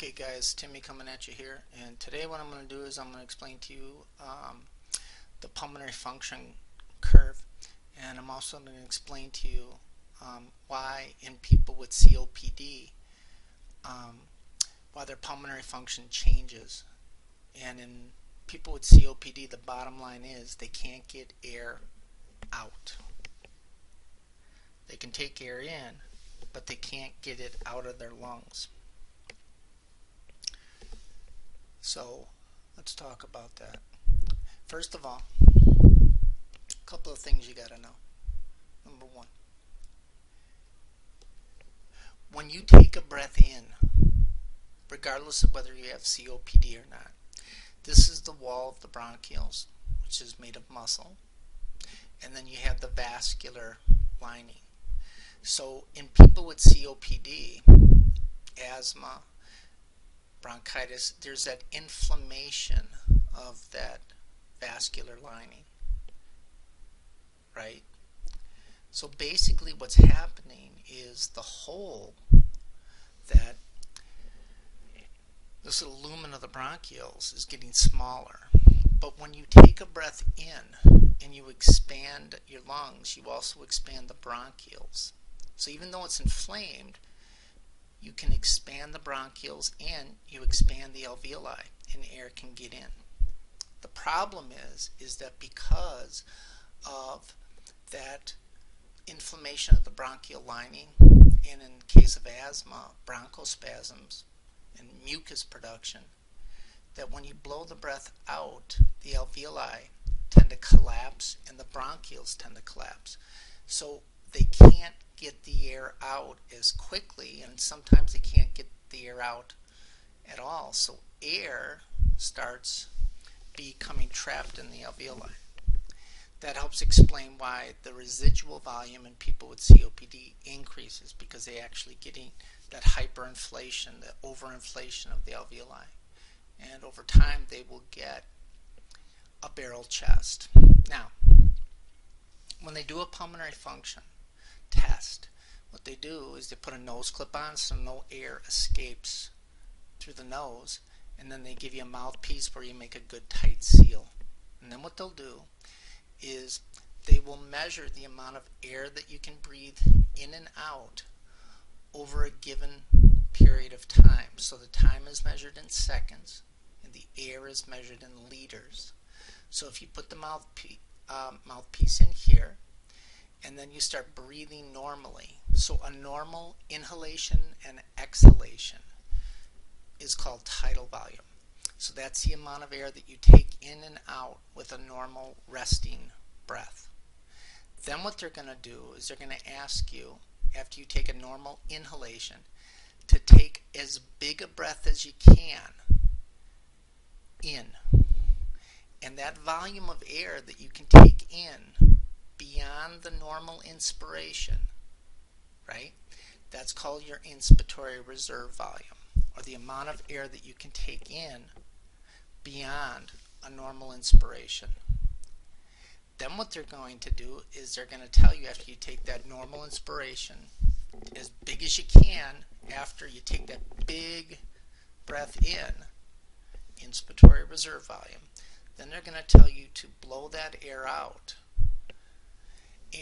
Okay guys, Timmy coming at you here, and today what I'm going to do is I'm going to explain to you the pulmonary function curve, and I'm also going to explain to you why in people with COPD why their pulmonary function changes. And in people with COPD, the bottom line is they can't get air out. They can take air in, but they can't get it out of their lungs. So let's talk about that. First of all, a couple of things you got to know. Number one, when you take a breath in, regardless of whether you have COPD or not, this is the wall of the bronchioles, which is made of muscle, and then you have the vascular lining. So in people with COPD, asthma, bronchitis, there's that inflammation of that vascular lining, right? So basically what's happening is the hole that this little lumen of the bronchioles is getting smaller. But when you take a breath in and you expand your lungs, you also expand the bronchioles. So even though it's inflamed, you can expand the bronchioles and you expand the alveoli and air can get in. The problem is that because of that inflammation of the bronchial lining, and in case of asthma, bronchospasms and mucus production, that when you blow the breath out, the alveoli tend to collapse and the bronchioles tend to collapse. So they can't get the air out as quickly, and sometimes they can't get the air out at all. So air starts becoming trapped in the alveoli. That helps explain why the residual volume in people with COPD increases, because they actually getting that hyperinflation, the overinflation of the alveoli. And over time they will get a barrel chest. Now, when they do a pulmonary function test, what they do is they put a nose clip on so no air escapes through the nose, and then they give you a mouthpiece where you make a good tight seal. And then what they'll do is they will measure the amount of air that you can breathe in and out over a given period of time. So the time is measured in seconds and the air is measured in liters. So if you put the mouthpiece in here, and then you start breathing normally. So a normal inhalation and exhalation is called tidal volume. So that's the amount of air that you take in and out with a normal resting breath. Then what they're going to do is they're going to ask you, after you take a normal inhalation, to take as big a breath as you can in. And that volume of air that you can take in beyond the normal inspiration, right? That's called your inspiratory reserve volume, or the amount of air that you can take in beyond a normal inspiration. Then what they're going to do is they're going to tell you, after you take that normal inspiration as big as you can, after you take that big breath in, inspiratory reserve volume, then they're going to tell you to blow that air out.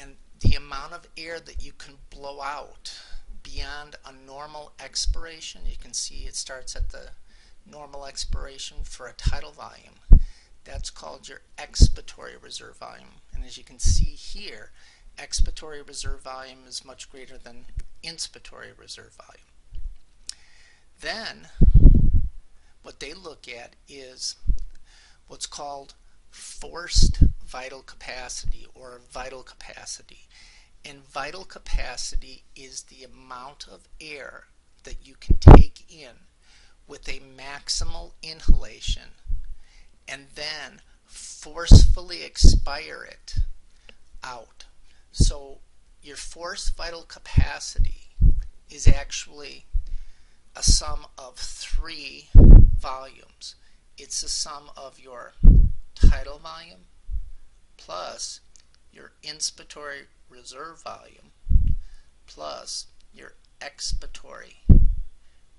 And the amount of air that you can blow out beyond a normal expiration, you can see it starts at the normal expiration for a tidal volume. That's called your expiratory reserve volume. And as you can see here, expiratory reserve volume is much greater than inspiratory reserve volume. Then what they look at is what's called forced vital capacity, or vital capacity. And vital capacity is the amount of air that you can take in with a maximal inhalation and then forcefully expire it out. So your forced vital capacity is actually a sum of three volumes. It's a sum of your tidal volume plus your inspiratory reserve volume plus your expiratory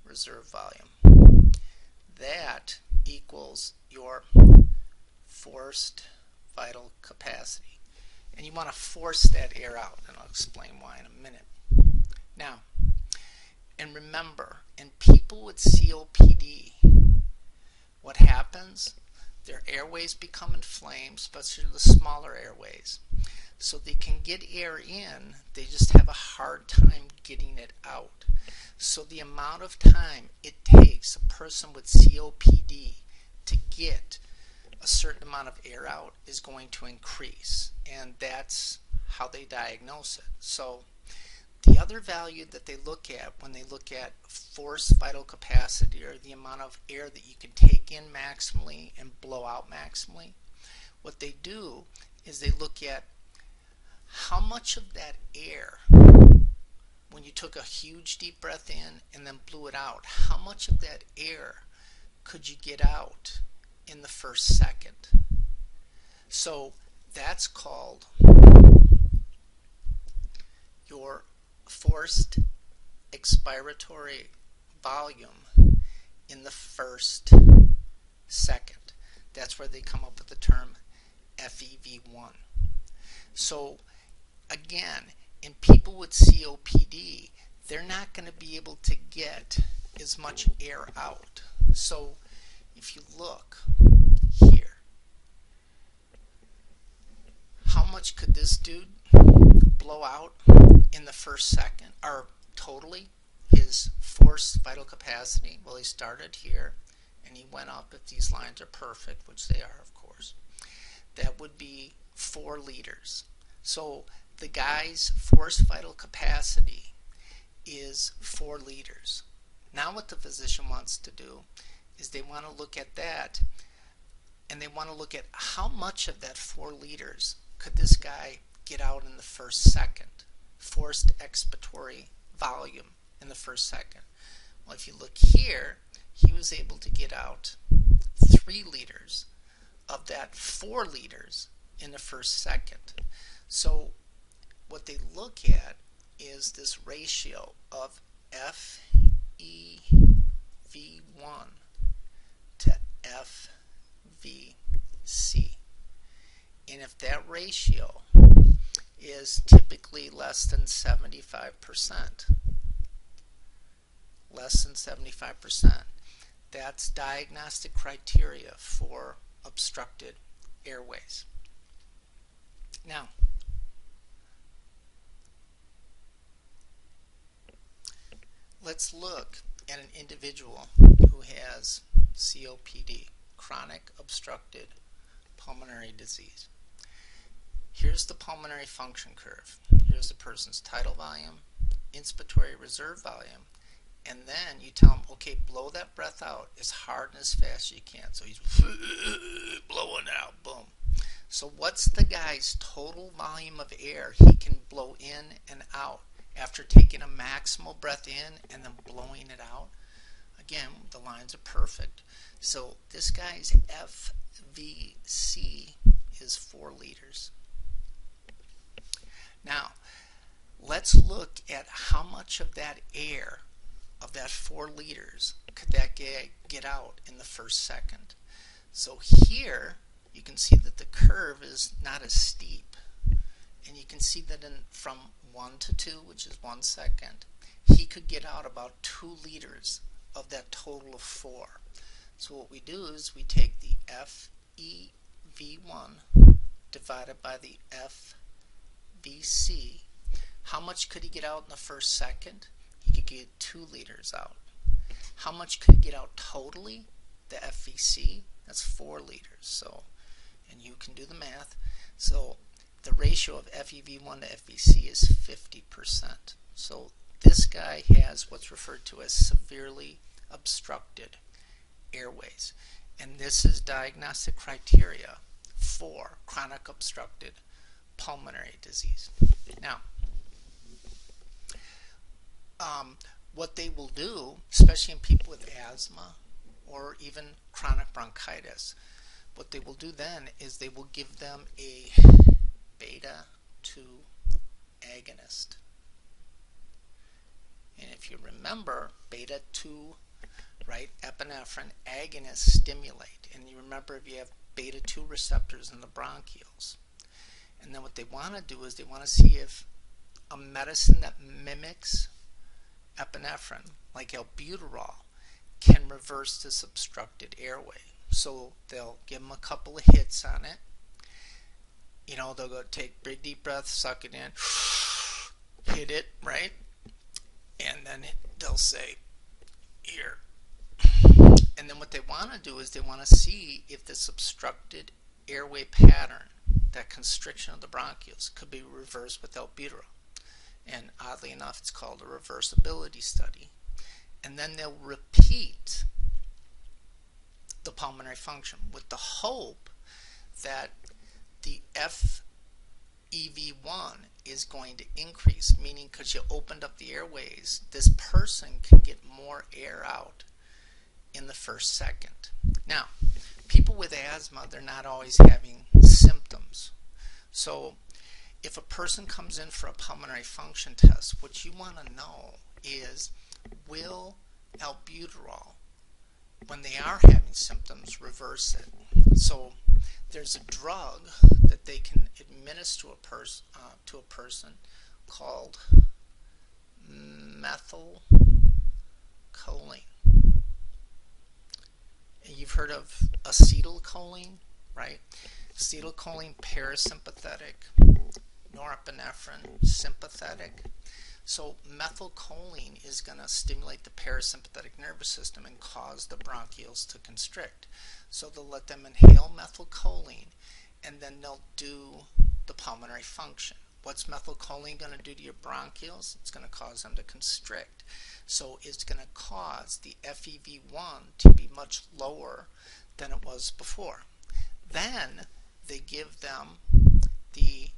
reserve volume. that equals your forced vital capacity. And you want to force that air out, and I'll explain why in a minute. Now, and remember, in people with COPD, what happens? Their airways become inflamed, especially the smaller airways. So they can get air in, they just have a hard time getting it out. So the amount of time it takes a person with COPD to get a certain amount of air out is going to increase, and that's how they diagnose it. So the other value that they look at when they look at forced vital capacity, or the amount of air that you can take in maximally and blow out maximally, what they do is they look at how much of that air, when you took a huge deep breath in and then blew it out, how much of that air could you get out in the first second? So that's called your forced expiratory volume in the first second. That's where they come up with the term FEV1. So again, in people with COPD, they're not going to be able to get as much air out. So if you look here, how much could this dude blow out in the first second, or totally, his forced vital capacity? Well, he started here and he went up, if these lines are perfect, which they are, of course. That would be 4 liters. So the guy's forced vital capacity is 4 liters. Now what the physician wants to do is they want to look at that, and they want to look at how much of that 4 liters could this guy get out in the first second, forced expiratory volume in the first second. Well, if you look here, he was able to get out 3 liters of that 4 liters in the first second. So what they look at is this ratio of FEV1 to FVC. And if that ratio is typically less than 75%, that's diagnostic criteria for obstructed airways. Now, let's look at an individual who has COPD, chronic obstructed pulmonary disease. Here's the pulmonary function curve. Here's the person's tidal volume, inspiratory reserve volume, and then you tell him, okay, blow that breath out as hard and as fast as you can. So he's blowing out, boom. So what's the guy's total volume of air he can blow in and out after taking a maximal breath in and then blowing it out? Again, the lines are perfect. So this guy's FVC is 4 liters. Now, let's look at how much of that air, of that 4 liters, could that get out in the first second. So here, you can see that the curve is not as steep. And you can see that from 1 to 2, which is 1 second, he could get out about 2 liters of that total of 4. So what we do is we take the FEV1 divided by the FVC. How much could he get out in the first second? He could get 2 liters out. How much could he get out totally? The FVC, that's 4 liters. So, and you can do the math. So the ratio of FEV1 to FVC is 50%. So this guy has what's referred to as severely obstructed airways. And this is diagnostic criteria for chronic obstructed pulmonary disease. Now, what they will do, especially in people with asthma or even chronic bronchitis, what they will do then is they will give them a beta 2 agonist. And if you remember, beta 2 right? Epinephrine agonists stimulate. And you remember, if you have beta 2 receptors in the bronchioles. And then what they want to do is they want to see if a medicine that mimics epinephrine, like albuterol, can reverse this obstructed airway. So they'll give them a couple of hits on it. You know, they'll go take big deep breath, suck it in, hit it, right? And then they'll say, here. And then what they want to do is they want to see if this obstructed airway pattern, that constriction of the bronchioles, could be reversed with albuterol. And oddly enough, it's called a reversibility study. And then they'll repeat the pulmonary function with the hope that the FEV1 is going to increase, meaning because you opened up the airways, this person can get more air out in the first second. Now, people with asthma, they're not always having symptoms. So if a person comes in for a pulmonary function test, what you want to know is, will albuterol, when they are having symptoms, reverse it? So there's a drug that they can administer to a person called methylcholine. You've heard of acetylcholine, right? Acetylcholine, parasympathetic, norepinephrine, sympathetic. So methylcholine is going to stimulate the parasympathetic nervous system and cause the bronchioles to constrict. So they'll let them inhale methylcholine, and then they'll do the pulmonary function. What's methylcholine going to do to your bronchioles? It's going to cause them to constrict. So it's going to cause the FEV1 to be much lower than it was before. Then they give them the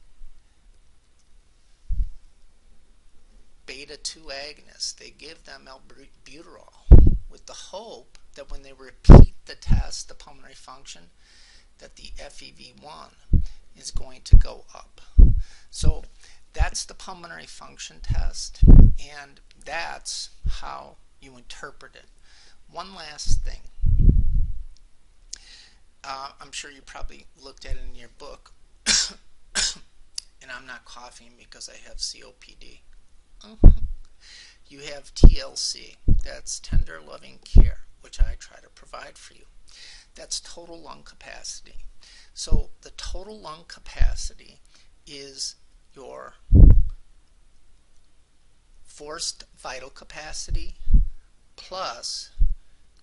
beta 2 agonist. They give them albuterol with the hope that when they repeat the test, the pulmonary function, that the FEV1 is going to go up. So that's the pulmonary function test, and that's how you interpret it. One last thing. I'm sure you probably looked at it in your book, and I'm not coughing because I have COPD. You have TLC, that's tender loving care, which I try to provide for you. That's total lung capacity. So the total lung capacity is your forced vital capacity plus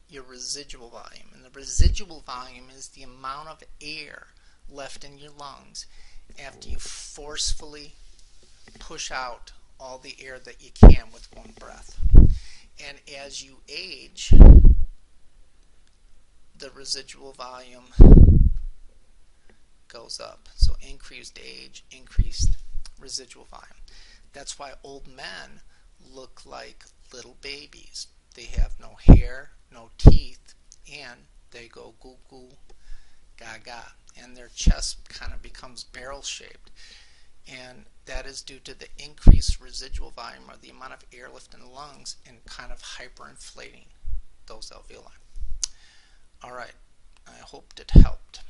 your residual volume. And the residual volume is the amount of air left in your lungs after you forcefully push out all the air that you can with one breath. And as you age, the residual volume goes up. So increased age, increased residual volume. That's why old men look like little babies. They have no hair, no teeth, and they go goo goo gaga. And their chest kind of becomes barrel shaped. And that is due to the increased residual volume, or the amount of airlift in the lungs, and kind of hyperinflating those alveoli. All right, I hope it helped.